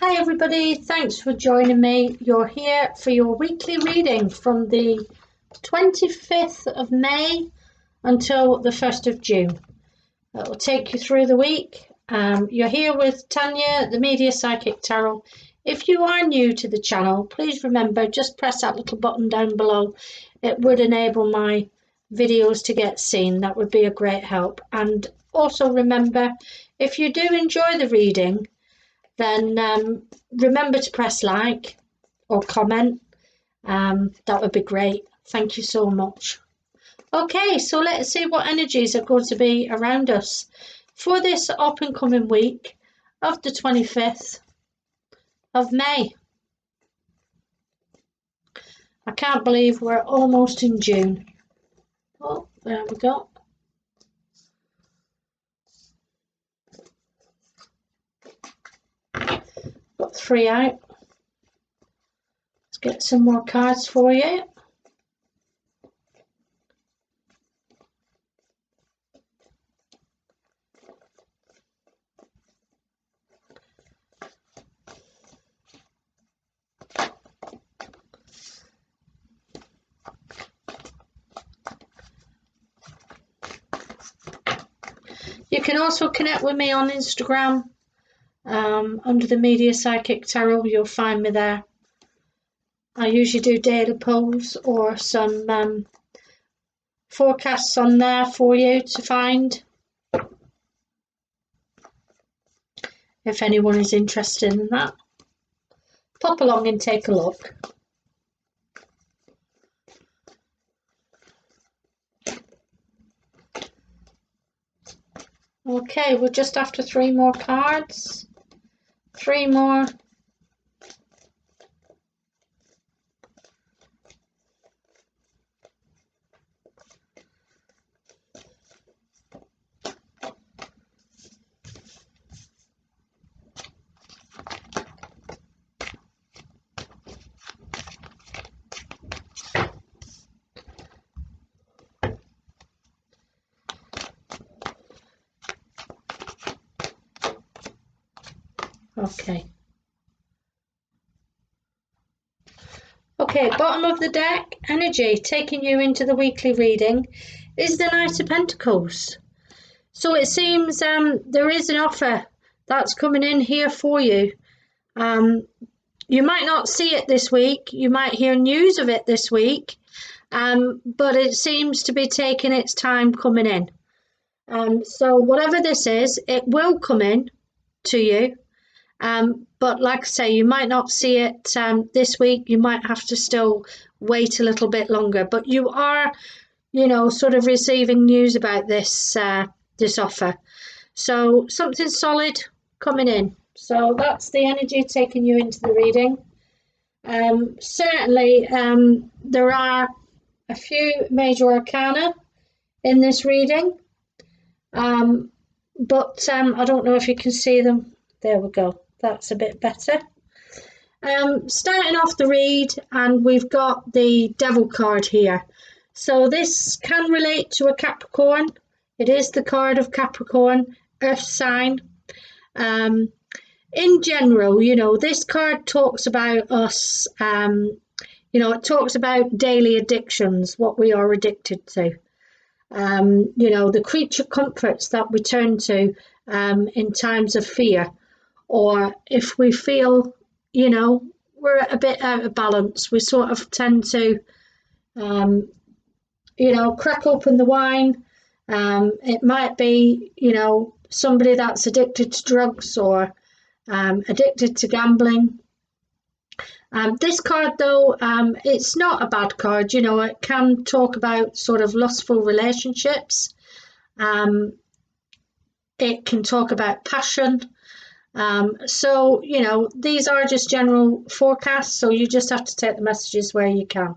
Hi everybody, thanks for joining me. You're here for your weekly reading from the 25th of May until the 1st of June. It will take you through the week. You're here with Tanya, the Media Psychic Tarot. If you are new to the channel, please remember, just press that little button down below. It would enable my videos to get seen. That would be a great help. And also remember, if you do enjoy the reading, then remember to press like or comment. That would be great. Thank you so much. Okay, so let's see what energies are going to be around us for this up and coming week of the 25th of May. I can't believe we're almost in June. Oh, there we go. Got 3 out. Let's get some more cards for you. You can also connect with me on Instagram under the Media Psychic Tarot. You'll find me there. I usually do daily polls or some forecasts on there for you to find, if anyone is interested in that. Pop along and take a look. Okay, we're just after 3 more cards. 3 more. Okay, bottom of the deck, energy taking you into the weekly reading is the Knight of Pentacles. So it seems there is an offer that's coming in here for you. You might not see it this week. You might hear news of it this week, but it seems to be taking its time coming in. So whatever this is, it will come in to you. But like I say, you might not see it this week. You might have to still wait a little bit longer. But you are, sort of receiving news about this this offer. So something solid coming in. So that's the energy taking you into the reading. Certainly, there are a few major arcana in this reading. But I don't know if you can see them. There we go. That's a bit better. Starting off the read, and we've got the Devil card here. So this can relate to a Capricorn. It is the card of Capricorn, Earth sign. In general, this card talks about us. It talks about daily addictions, what we are addicted to. The creature comforts that we turn to in times of fear. Or if we feel, we're a bit out of balance, we sort of tend to, crack open the wine. It might be, somebody that's addicted to drugs or addicted to gambling. This card, though, it's not a bad card. It can talk about sort of lustful relationships. It can talk about passion. So these are just general forecasts, so you just have to take the messages where you can.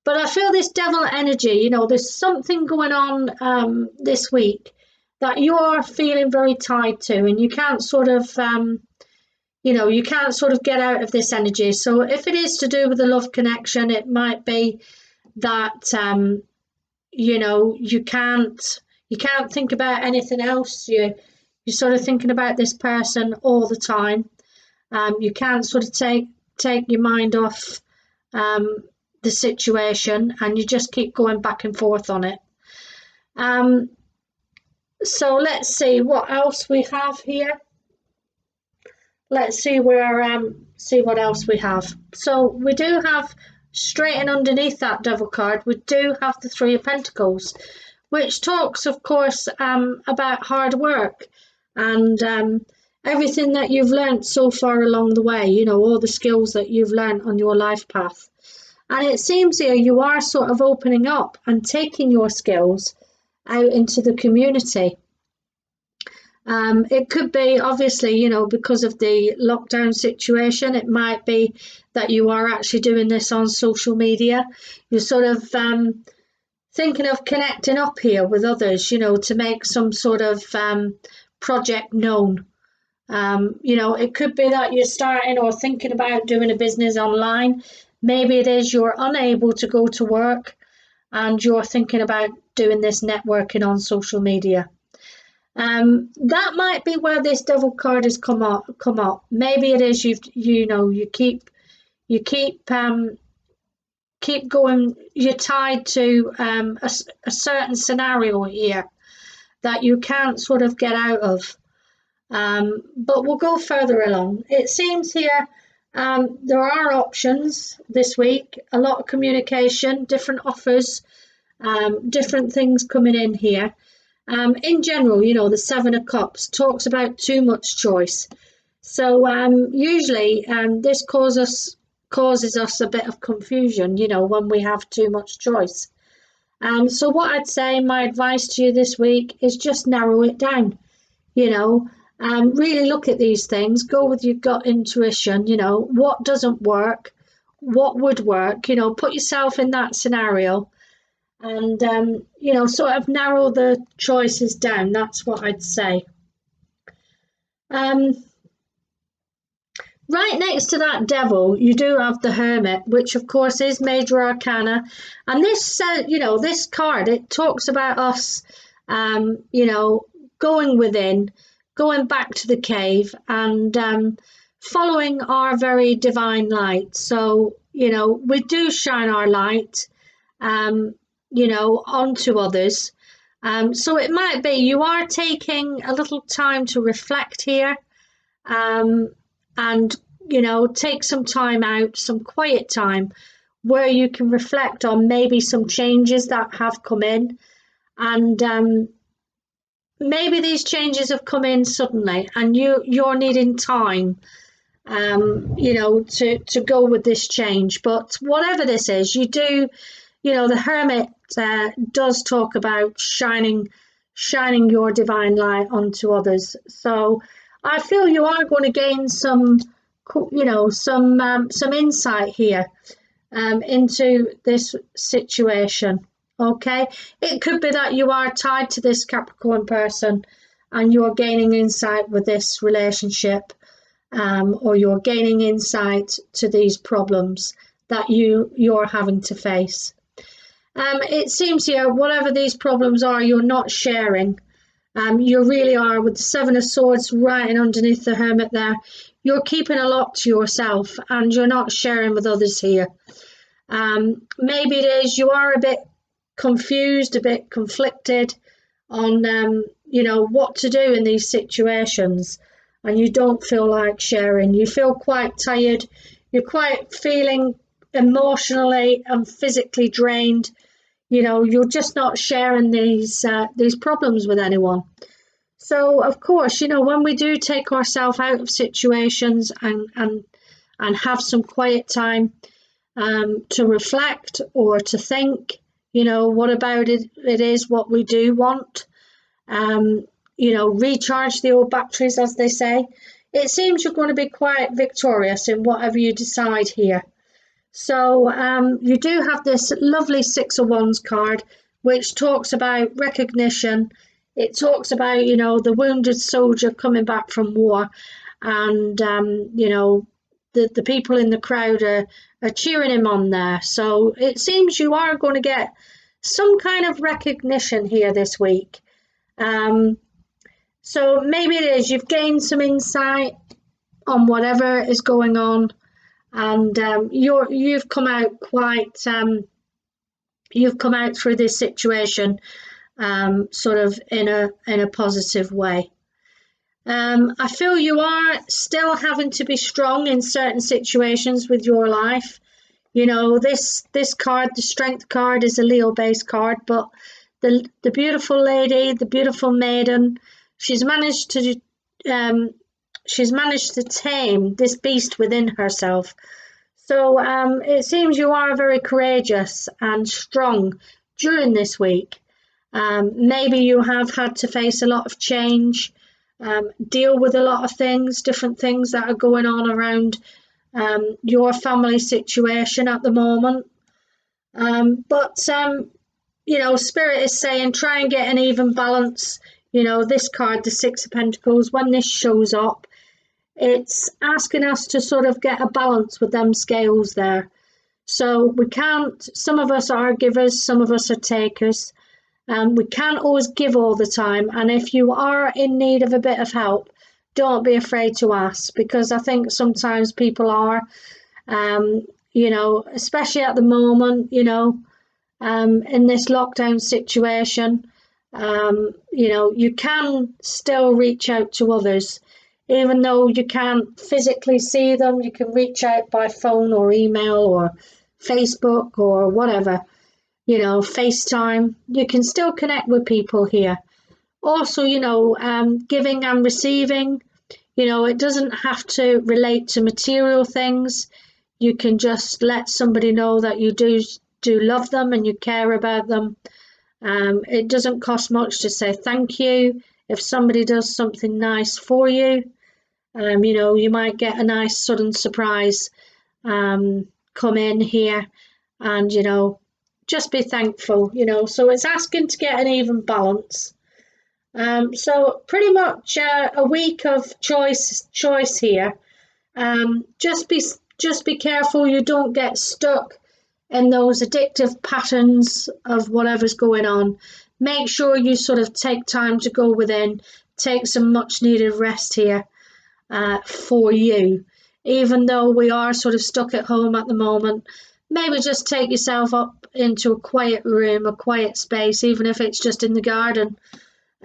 But I feel this devil energy, there's something going on this week that you're feeling very tied to, and you can't sort of get out of this energy. So if it is to do with the love connection, it might be that you can't think about anything else. You're sort of thinking about this person all the time. You can't sort of take your mind off the situation, and you just keep going back and forth on it. So let's see what else we have here. Let's see what else we have. So we do have, straight in underneath that devil card, we do have the Three of Pentacles, which talks, of course, about hard work and everything that you've learnt so far along the way, you know, all the skills that you've learnt on your life path. And it seems here you are sort of opening up and taking your skills out into the community. It could be, obviously, you know, because of the lockdown situation, it might be that you are actually doing this on social media. You're sort of thinking of connecting up here with others, you know, to make some sort of project known. You know, it could be that you're starting or thinking about doing a business online. Maybe it is you're unable to go to work and you're thinking about doing this networking on social media. That might be where this devil card has come up. Maybe it is you keep going. You're tied to a certain scenario here that you can't sort of get out of. But we'll go further along. It seems here there are options this week. A lot of communication, different offers, different things coming in here. In general, you know, the Seven of Cups talks about too much choice. So usually this causes us a bit of confusion, you know, when we have too much choice. So what I'd say, my advice to you this week is just narrow it down, you know, really look at these things, go with your gut intuition, you know, what doesn't work, what would work, you know, put yourself in that scenario. And, you know, sort of narrow the choices down. That's what I'd say. Right next to that devil, you do have the Hermit, which, of course, is Major Arcana. And this, you know, this card, it talks about us, you know, going within, going back to the cave and following our very divine light. So, you know, we do shine our light. You know, onto others. So it might be you are taking a little time to reflect here and, you know, take some time out, some quiet time where you can reflect on maybe some changes that have come in. And maybe these changes have come in suddenly and you're needing time, you know, to go with this change. But whatever this is, you do, you know, the Hermit does talk about shining your divine light onto others. So I feel you are going to gain some, you know, some insight here into this situation. Okay, it could be that you are tied to this Capricorn person and you're gaining insight with this relationship, or you're gaining insight to these problems that you're having to face. It seems here, whatever these problems are, you're not sharing. You really are, with the Seven of Swords right underneath the Hermit there. You're keeping a lot to yourself and you're not sharing with others here. Maybe it is you are a bit confused, a bit conflicted on, you know, what to do in these situations, and you don't feel like sharing. You feel quite tired. You're quite feeling emotionally and physically drained. You know, you're just not sharing these problems with anyone. So of course, you know, when we do take ourselves out of situations and have some quiet time to reflect or to think, you know, what about it is what we do want, you know, recharge the old batteries, as they say. It seems you're going to be quite victorious in whatever you decide here. So you do have this lovely Six of Wands card, which talks about recognition. It talks about, you know, the wounded soldier coming back from war, and, you know, the people in the crowd are cheering him on there. So it seems you are going to get some kind of recognition here this week. So maybe it is you've gained some insight on whatever is going on, and you've come out you've come out through this situation sort of in a positive way. I feel you are still having to be strong in certain situations with your life. You know, this card, the Strength card, is a Leo-based card, but the beautiful lady, the beautiful maiden, she's managed to tame this beast within herself. So it seems you are very courageous and strong during this week. Maybe you have had to face a lot of change, deal with a lot of things, different things that are going on around your family situation at the moment. But you know, Spirit is saying try and get an even balance. You know, this card, the Six of Pentacles, when this shows up, it's asking us to sort of get a balance with them scales there. So we can't, some of us are givers, some of us are takers. We can't always give all the time. And if you are in need of a bit of help, don't be afraid to ask, because I think sometimes people are, you know, especially at the moment, you know, in this lockdown situation, you know, you can still reach out to others. Even though you can't physically see them, you can reach out by phone or email or Facebook or whatever, you know, FaceTime. You can still connect with people here. Also, you know, giving and receiving, you know, it doesn't have to relate to material things. You can just let somebody know that you do love them and you care about them. It doesn't cost much to say thank you. If somebody does something nice for you, you know, you might get a nice sudden surprise come in here, and, you know, just be thankful, you know. So it's asking to get an even balance. So pretty much a week of choice here. Just be careful you don't get stuck in those addictive patterns of whatever's going on. Make sure you sort of take time to go within, take some much needed rest here for you. Even though we are sort of stuck at home at the moment, maybe just take yourself up into a quiet room, a quiet space, even if it's just in the garden,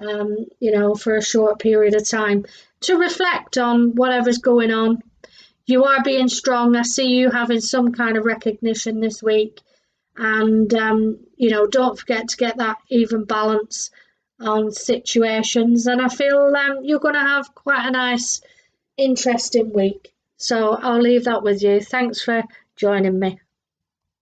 you know, for a short period of time to reflect on whatever's going on. You are being strong. I see you having some kind of recognition this week. And, you know, don't forget to get that even balance on situations. And I feel you're going to have quite a nice, interesting week. So I'll leave that with you. Thanks for joining me.